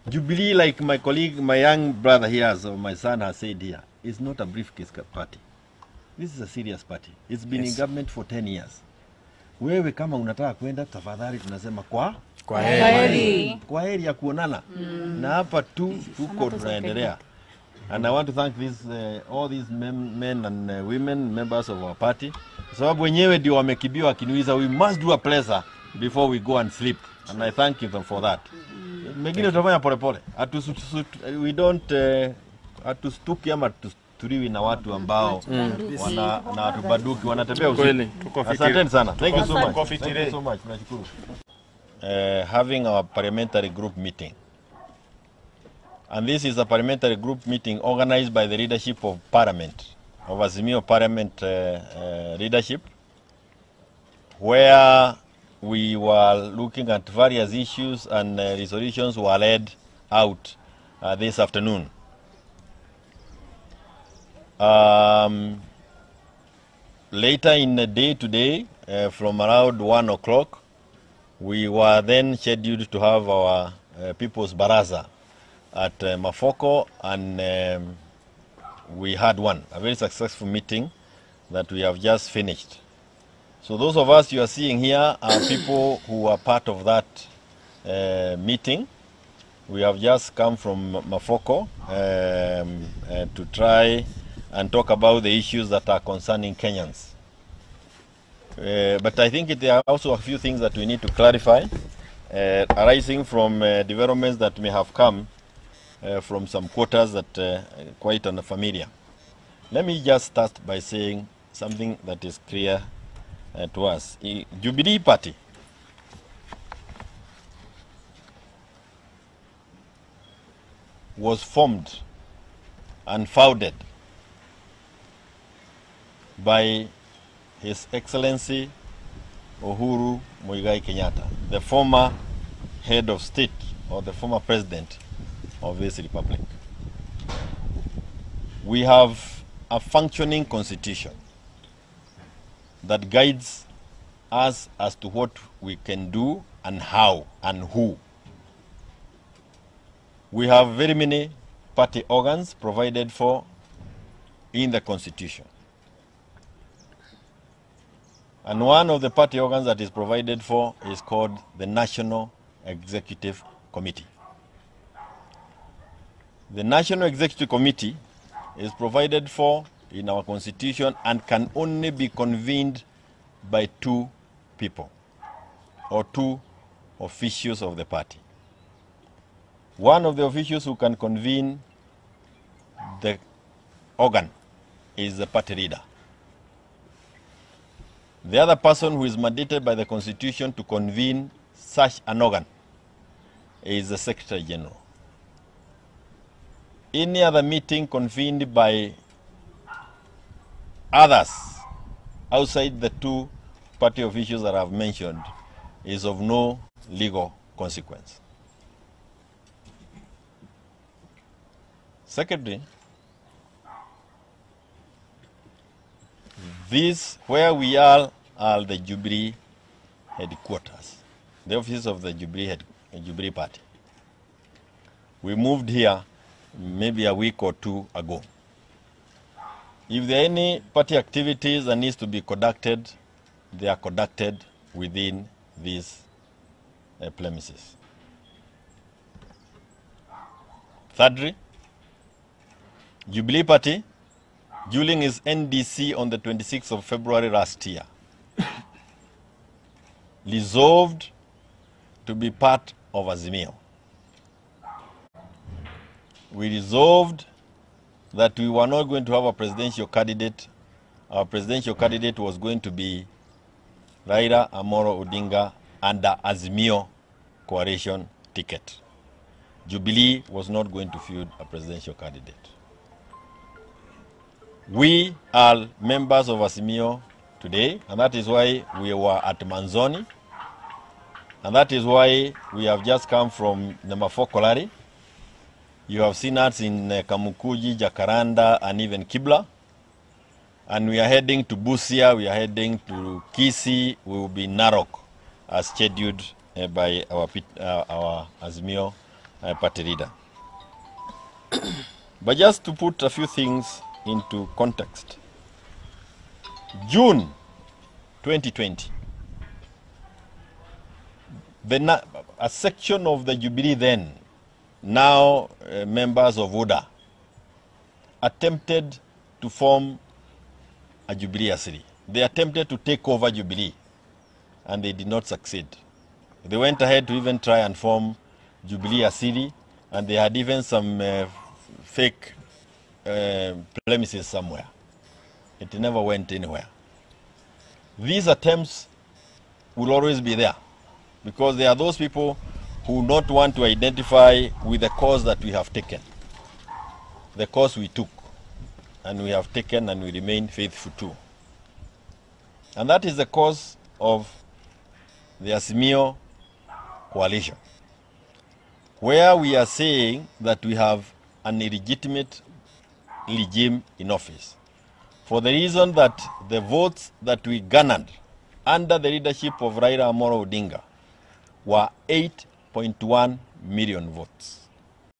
Jubilee, like my colleague, my young brother here, so my son has said here, is not a briefcase party. This is a serious party. It's been in government for 10 years. Wewe kama unataka kwenda, tafadhali tunasema kwa heri ya kuonana. Na hapa tuko tunaendelea. And I want to thank all these men and women, members of our party. Sababu wenyewe ndio wamekibiwa wakinuiza, we must do a pleasure before we go and sleep. And I thank them for that. Mengine tutafanya pole. We don't hatustuki ama turiwi na watu ambao na watu baduki wanatembea usiku. Asante sana. Thank you so much. Thank you so much. Tunashukuru. Having our parliamentary group meeting. And this is a parliamentary group meeting organized by the leadership of Parliament, of Azimio Parliament leadership, where we were looking at various issues and resolutions were led out this afternoon. Later in the day today, from around 1 o'clock, we were then scheduled to have our People's Baraza at Mafoko, and we had a very successful meeting that we have just finished. So those of us you are seeing here are people who are part of that meeting. We have just come from Mafoko to try and talk about the issues that are concerning Kenyans. But I think there are also a few things that we need to clarify, arising from developments that may have come from some quarters that are quite unfamiliar. Let me just start by saying something that is clear to us. Jubilee Party was formed and founded by His Excellency Uhuru Kenyatta, the former head of state or the former president of this republic. We have a functioning constitution that guides us as to what we can do and how and who. We have very many party organs provided for in the constitution. And one of the party organs that is provided for is called the National Executive Committee. The National Executive Committee is provided for in our constitution and can only be convened by 2 people or 2 officials of the party. One of the officials who can convene the organ is the party leader. The other person who is mandated by the constitution to convene such an organ is the Secretary General. Any other meeting convened by others outside the 2 party officials that I have mentioned is of no legal consequence. Secondly, where we are the Jubilee headquarters, the office of the Jubilee Party. We moved here maybe a week or 2 ago. If there are any party activities that needs to be conducted, they are conducted within these premises. Thirdly, Jubilee Party, during its NDC on the 26th of February last year, resolved to be part of Azimio. We resolved that we were not going to have a presidential candidate. Our presidential candidate was going to be Raila Amolo Odinga under Azimio coalition ticket. Jubilee was not going to field a presidential candidate. We are members of Azimio today, and that is why we were at Manzoni, and that is why we have just come from Namafokolari. You have seen us in Kamukuji, Jacaranda, and even Kibla. And we are heading to Busia, we are heading to Kisii, we will be in Narok, as scheduled by our Azimio party leader. But just to put a few things into context, June 2020, a section of the Jubilee then, now members of UDA, attempted to form a Jubilee Assembly. They attempted to take over Jubilee, and they did not succeed. They went ahead to even try and form Jubilee Assembly, and they had even some fake premises somewhere. It never went anywhere. These attempts will always be there, because there are those people who not want to identify with the cause that we have taken, the cause we took, and we have taken and we remain faithful to. And that is the cause of the Azimio coalition, where we are saying that we have an illegitimate regime in office, for the reason that the votes that we garnered under the leadership of Raila Odinga were 8.1 million votes.